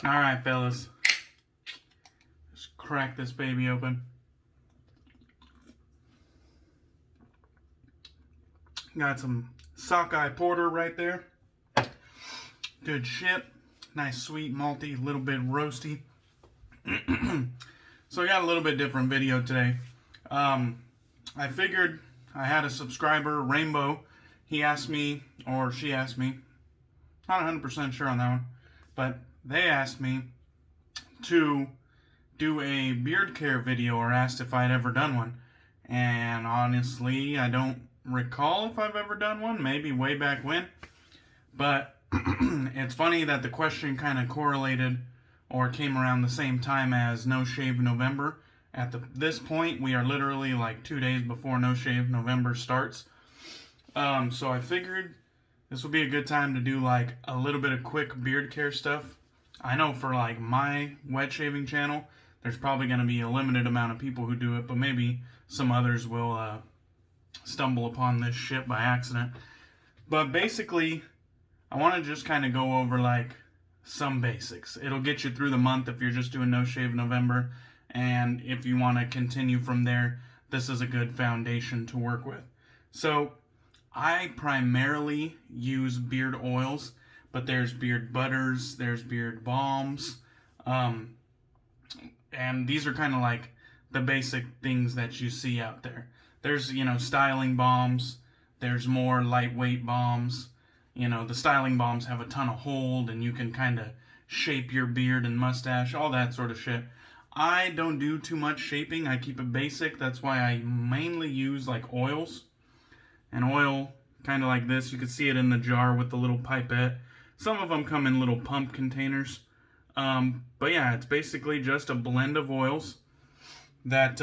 Alright, fellas. Just crack this baby open. Got some sockeye porter right there. Good shit. Nice sweet malty, little bit roasty. So I got a little bit different video today. I figured I had a subscriber, Rainbow. He asked me, or she asked me, not 100% sure on that one, but they asked me to do a beard care video, or asked if I'd ever done one. And honestly, I don't recall if I've ever done one, maybe way back when. But it's funny that the question kind of correlated or came around the same time as No Shave November. At this point, we are literally like 2 days before No Shave November starts. So I figured this would be a good time to do like a little bit of quick beard care stuff. I know for like my wet shaving channel, there's probably going to be a limited amount of people who do it, but maybe some others will stumble upon this shit by accident. But basically, I want to just kind of go over like some basics. It'll get you through the month if you're just doing No Shave November, and if you want to continue from there, this is a good foundation to work with. So I primarily use beard oils, but there's beard butters, there's beard balms, and these are kind of like the basic things that you see out there. There's, styling balms, there's more lightweight balms. The styling balms have a ton of hold, and you can kind of shape your beard and mustache, all that sort of shit. I don't do too much shaping. I keep it basic. That's why I mainly use like oils. An oil kind of like this. You can see it in the jar with the little pipette. Some of them come in little pump containers. But yeah, it's basically just a blend of oils that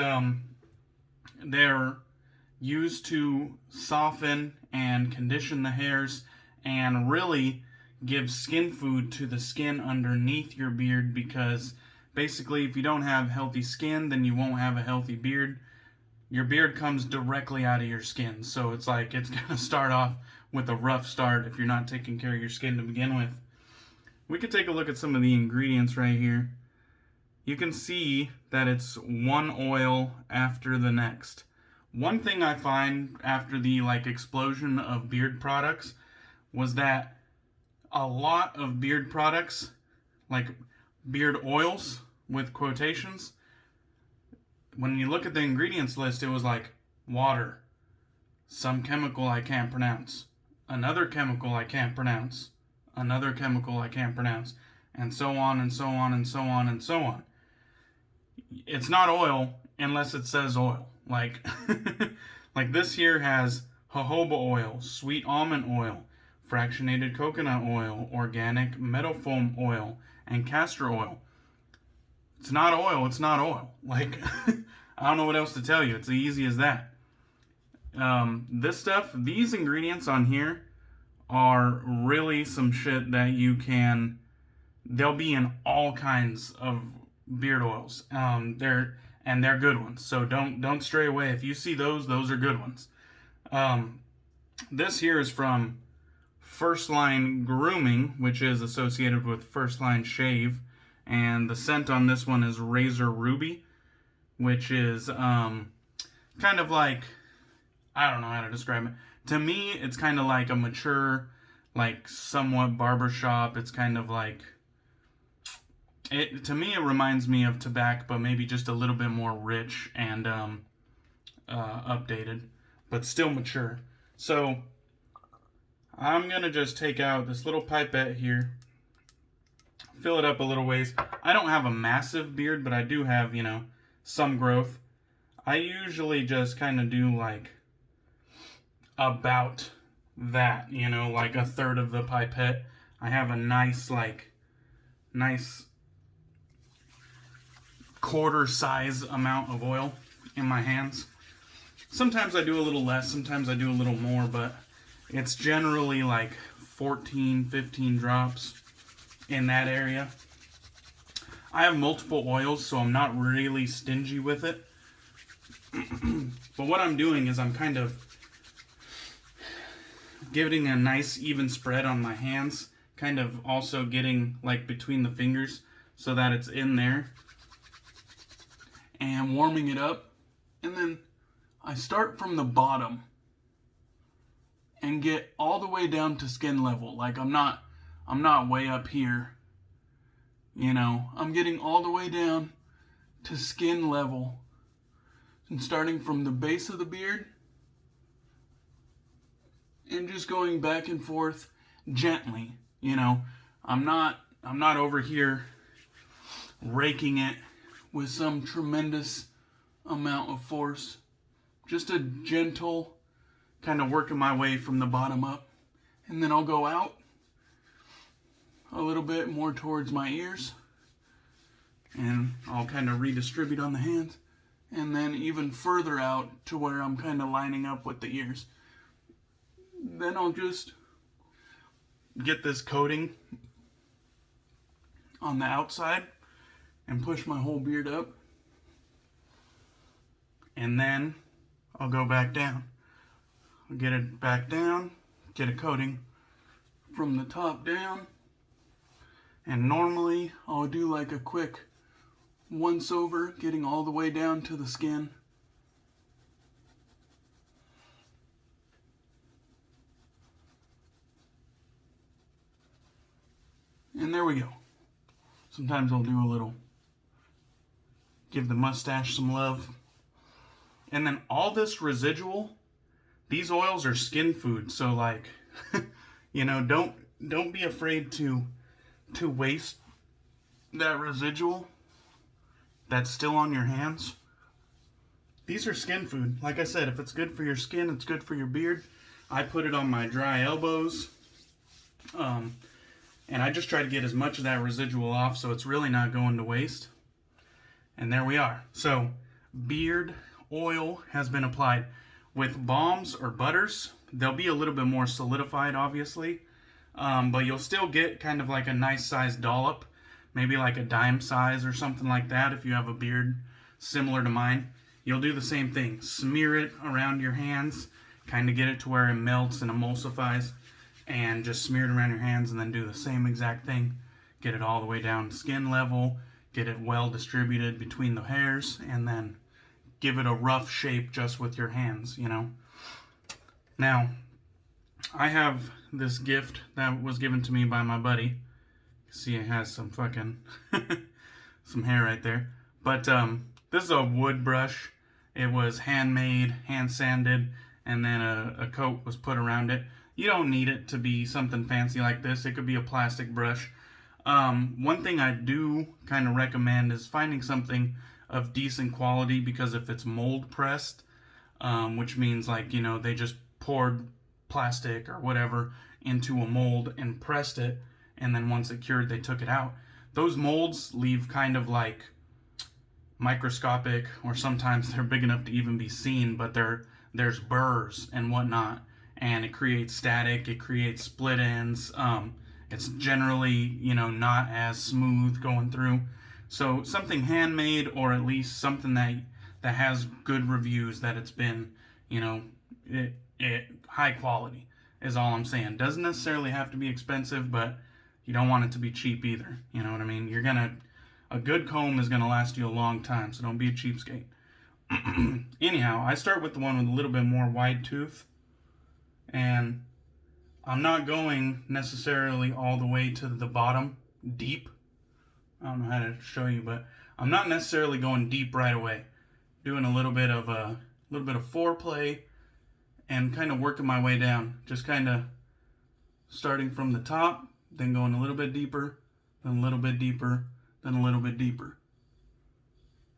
they're used to soften and condition the hairs and really give skin food to the skin underneath your beard, because basically if you don't have healthy skin, then you won't have a healthy beard. Your beard comes directly out of your skin, so it's like it's going to start off with a rough start if you're not taking care of your skin to begin with. We could take a look at some of the ingredients right here. You can see that it's one oil after the next. One thing I find after the explosion of beard products was that a lot of beard products, like beard oils with quotations, when you look at the ingredients list, it was like water, some chemical I can't pronounce, another chemical I can't pronounce, another chemical I can't pronounce, and so on and so on and so on and so on. It's not oil unless it says oil. Like this here has jojoba oil, sweet almond oil, fractionated coconut oil, organic meadow foam oil, and castor oil. It's not oil, it's not oil. Like, I don't know what else to tell you. It's as easy as that. This stuff, these ingredients on here are really some shit that they'll be in all kinds of beard oils. They're good ones. So don't stray away. If you see those are good ones. This here is from First Line Grooming, which is associated with First Line Shave, and the scent on this one is Razor Ruby, which is kind of like, I don't know how to describe it. To me, it's kind of like a mature, like somewhat barbershop. It's kind of like, to me it reminds me of tobacco, but maybe just a little bit more rich and updated, but still mature. So I'm gonna just take out this little pipette here, fill it up a little ways. I don't have a massive beard, but I do have, some growth. I usually just kind of do like about that, like a third of the pipette. I have a nice quarter size amount of oil in my hands. Sometimes I do a little less, sometimes I do a little more, but it's generally like 14, 15 drops in that area. I have multiple oils, so I'm not really stingy with it. But what I'm doing is I'm kind of giving a nice even spread on my hands, kind of also getting like between the fingers so that it's in there, and warming it up. And then I start from the bottom and get all the way down to skin level. Like I'm not way up here. You know, I'm getting all the way down to skin level. And starting from the base of the beard and just going back and forth gently. You know, I'm not over here raking it with some tremendous amount of force. Just a gentle kind of working my way from the bottom up. And then I'll go out a little bit more towards my ears. And I'll kind of redistribute on the hands. And then even further out to where I'm kind of lining up with the ears. Then I'll just get this coating on the outside and push my whole beard up. And then I'll go back down. I'll get it back down, get a coating from the top down. And normally I'll do like a quick once over, getting all the way down to the skin. And there we go. Sometimes I'll do a little, give the mustache some love. And then all this residual, these oils are skin food. So like, you know, don't be afraid to waste that residual that's still on your hands. These are skin food. Like I said, if it's good for your skin, it's good for your beard. I put it on my dry elbows. And I just try to get as much of that residual off so it's really not going to waste. And there we are. So, beard oil has been applied. With balms or butters, they'll be a little bit more solidified, obviously. But you'll still get kind of like a nice sized dollop. Maybe like a dime size or something like that if you have a beard similar to mine. You'll do the same thing. Smear it around your hands. Kind of get it to where it melts and emulsifies. And just smear it around your hands and then do the same exact thing. Get it all the way down to skin level. Get it well distributed between the hairs. And then give it a rough shape just with your hands, you know. Now, I have this gift that was given to me by my buddy. See, it has some fucking some hair right there. But this is a wood brush. It was handmade, hand sanded, and then a coat was put around it. You don't need it to be something fancy like this. It could be a plastic brush. One thing I do kind of recommend is finding something of decent quality, because if it's mold pressed, which means like, you know, they just poured plastic or whatever into a mold and pressed it, and then once it cured, they took it out. Those molds leave kind of like microscopic, or sometimes they're big enough to even be seen, but there's burrs and whatnot, and it creates static, it creates split ends. It's generally, you know, not as smooth going through. So something handmade, or at least something that has good reviews, that it's been, you know, it high quality is all I'm saying. Doesn't necessarily have to be expensive, but you don't want it to be cheap either. You know what I mean? A good comb is gonna last you a long time, so don't be a cheapskate. Anyhow, I start with the one with a little bit more wide tooth, and I'm not going necessarily all the way to the bottom deep. I don't know how to show you, but I'm not necessarily going deep right away. Doing a little bit of foreplay and kind of working my way down. Just kind of starting from the top, then going a little bit deeper, then a little bit deeper, then a little bit deeper.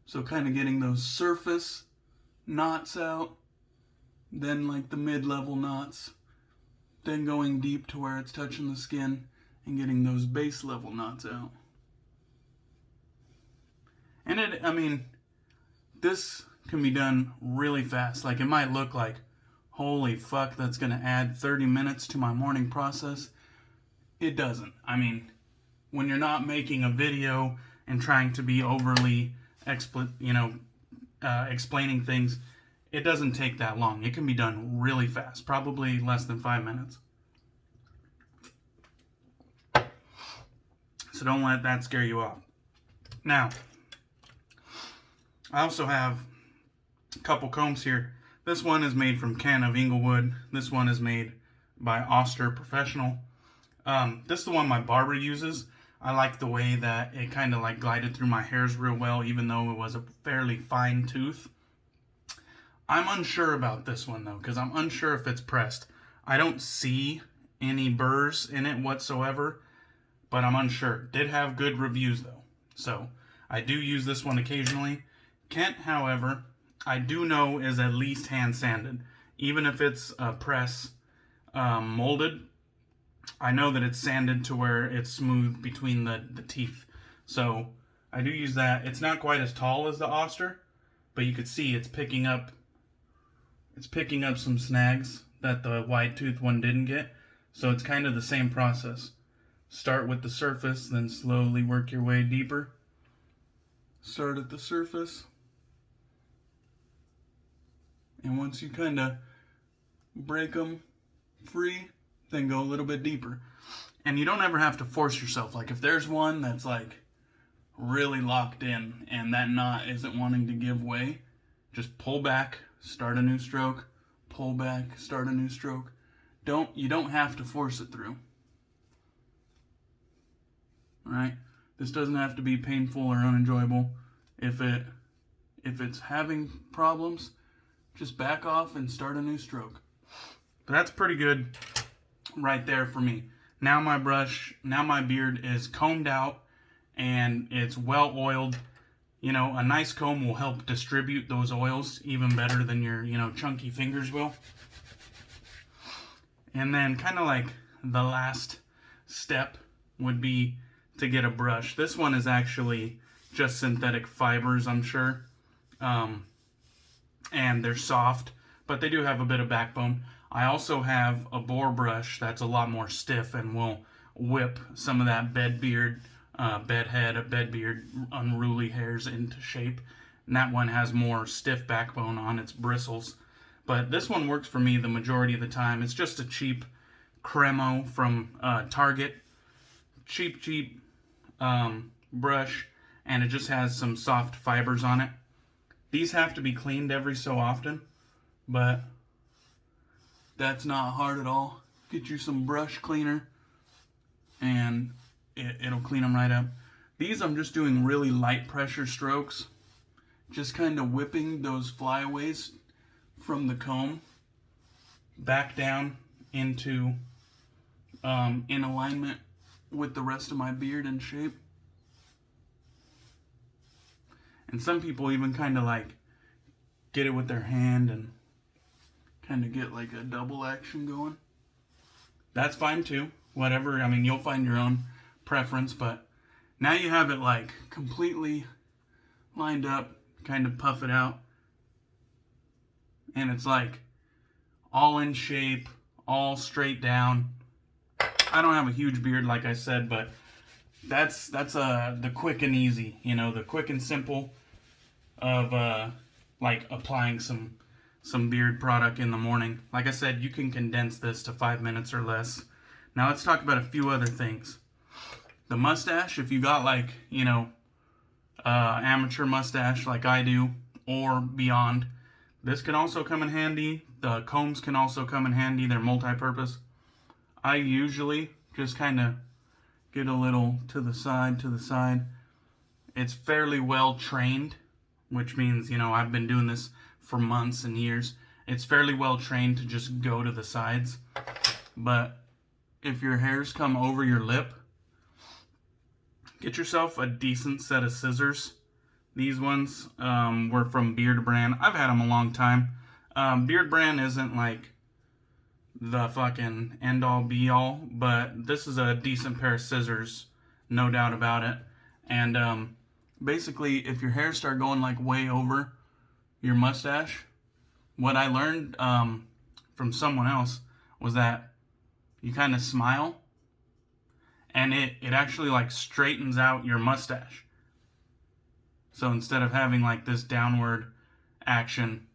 So kind of getting those surface knots out, then like the mid-level knots, then going deep to where it's touching the skin and getting those base level knots out. And this can be done really fast. Like, it might look like, holy fuck, that's gonna add 30 minutes to my morning process. It doesn't. I mean, when you're not making a video and trying to be overly explaining things, it doesn't take that long. It can be done really fast, probably less than 5 minutes. So don't let that scare you off. Now, I also have a couple combs here. This one is made from Can of Inglewood. This one is made by Oster Professional. This is the one my barber uses. I like the way that it kind of like glided through my hairs real well, even though it was a fairly fine tooth. I'm unsure about this one though, because I'm unsure if it's pressed. I don't see any burrs in it whatsoever, but I'm unsure. Did have good reviews though, so I do use this one occasionally. Kent, however, I do know is at least hand sanded. Even if it's press molded, I know that it's sanded to where it's smooth between the teeth. So I do use that. It's not quite as tall as the Oster, but you could see it's picking up some snags that the wide tooth one didn't get. So it's kind of the same process. Start with the surface, then slowly work your way deeper. Start at the surface. And once you kind of break them free, then go a little bit deeper. And you don't ever have to force yourself. Like if there's one that's like really locked in and that knot isn't wanting to give way, just pull back, start a new stroke, pull back, start a new stroke. You don't have to force it through. Alright? This doesn't have to be painful or unenjoyable. If it's having problems, just back off and start a new stroke. But that's pretty good right there for me. Now my beard is combed out and it's well oiled. You know, a nice comb will help distribute those oils even better than your, chunky fingers will. And then kind of like the last step would be to get a brush. This one is actually just synthetic fibers, I'm sure. And they're soft, but they do have a bit of backbone. I also have a boar brush that's a lot more stiff and will whip some of that bed beard unruly hairs into shape. And that one has more stiff backbone on its bristles. But this one works for me the majority of the time. It's just a cheap Cremo from Target. Cheap brush, and it just has some soft fibers on it. These have to be cleaned every so often, but that's not hard at all. Get you some brush cleaner, and it'll clean them right up. These I'm just doing really light pressure strokes, just kind of whipping those flyaways from the comb back down into in alignment with the rest of my beard and shape. And some people even kind of like get it with their hand and kind of get like a double action going. That's fine too. Whatever. I mean, you'll find your own preference, but now you have it like completely lined up, kind of puff it out. And it's like all in shape, all straight down. I don't have a huge beard, like I said, but that's the quick and easy, the quick and simple of like applying some beard product in the morning. Like I said, you can condense this to 5 minutes or less. Now let's talk about a few other things. The mustache, if you got like, amateur mustache like I do or beyond, this can also come in handy. The combs can also come in handy. They're multi-purpose. I usually just kind of get a little to the side. It's fairly well trained, which means, I've been doing this for months and years. It's fairly well trained to just go to the sides. But if your hairs come over your lip, get yourself a decent set of scissors. These ones were from Beard Brand. I've had them a long time. Beard Brand isn't like the fucking end-all be-all, but this is a decent pair of scissors, no doubt about it. And basically, if your hairs start going like way over your mustache, what I learned from someone else was that you kind of smile, and it actually like straightens out your mustache. So instead of having like this downward action,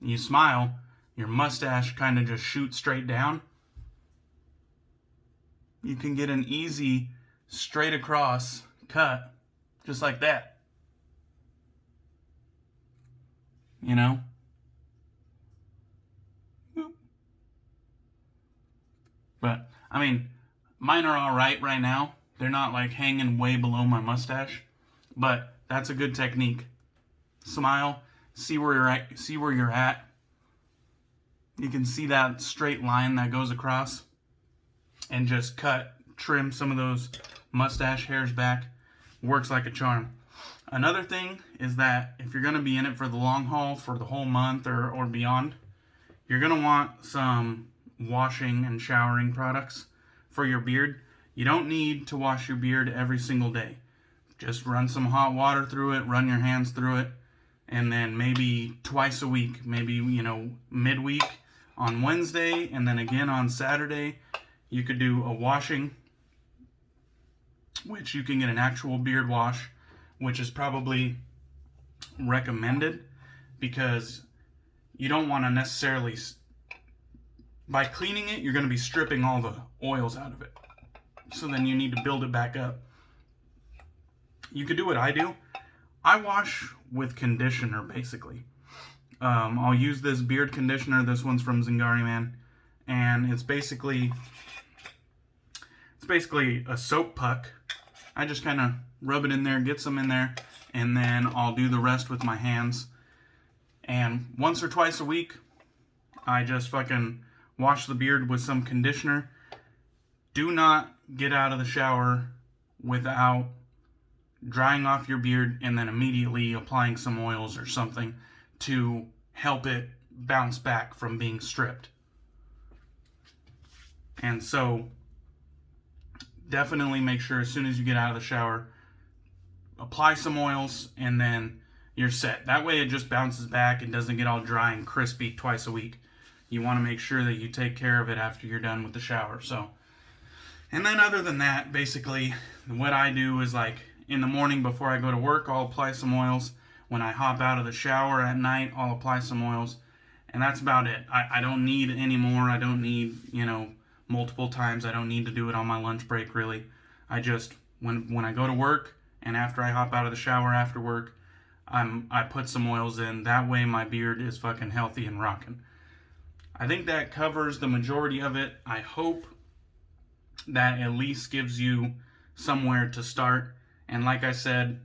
you smile, your mustache kind of just shoots straight down. You can get an easy straight across cut, just like that. You know? But, I mean, mine are alright right now. They're not like hanging way below my mustache. But that's a good technique. Smile, see where you're at. You can see that straight line that goes across. And just trim some of those mustache hairs back. Works like a charm. Another thing is that if you're going to be in it for the long haul, for the whole month or beyond, you're going to want some washing and showering products for your beard. You don't need to wash your beard every single day. Just run some hot water through it, run your hands through it, and then maybe twice a week, maybe, midweek on Wednesday, and then again on Saturday, you could do a washing, which you can get an actual beard wash, which is probably recommended because you don't want to necessarily, by cleaning it, you're going to be stripping all the oils out of it. So then you need to build it back up. You could do what I do. I wash with conditioner, basically. I'll use this beard conditioner. This one's from Zingari, man. And it's basically a soap puck. I just kind of rub it in there, get some in there, and then I'll do the rest with my hands. And once or twice a week, I just fucking wash the beard with some conditioner. Do not get out of the shower without drying off your beard and then immediately applying some oils or something to help it bounce back from being stripped. And so definitely make sure as soon as you get out of the shower, apply some oils and then you're set. That way it just bounces back and doesn't get all dry and crispy twice a week. You want to make sure that you take care of it after you're done with the shower. So, and then other than that, basically what I do is like in the morning before I go to work, I'll apply some oils. When I hop out of the shower at night, I'll apply some oils. And that's about it. I don't need any more. I don't need, multiple times. I don't need to do it on my lunch break, really. I just, when I go to work and after I hop out of the shower after work, I put some oils in. That way my beard is fucking healthy and rocking. I think that covers the majority of it. I hope that at least gives you somewhere to start. And like I said,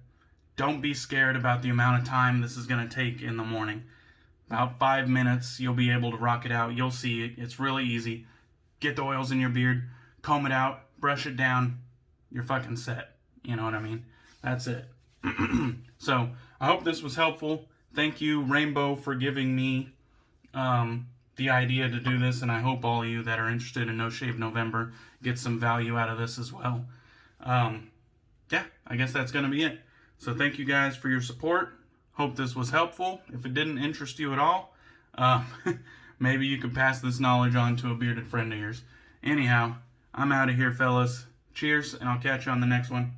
don't be scared about the amount of time this is going to take in the morning. About 5 minutes, you'll be able to rock it out. You'll see it. It's really easy. Get the oils in your beard, comb it out, brush it down. You're fucking set. You know what I mean? That's it. So, I hope this was helpful. Thank you, Rainbow, for giving me the idea to do this. And I hope all of you that are interested in No Shave November get some value out of this as well. Yeah, I guess that's going to be it. So thank you guys for your support. Hope this was helpful. If it didn't interest you at all, maybe you could pass this knowledge on to a bearded friend of yours. Anyhow, I'm out of here, fellas. Cheers, and I'll catch you on the next one.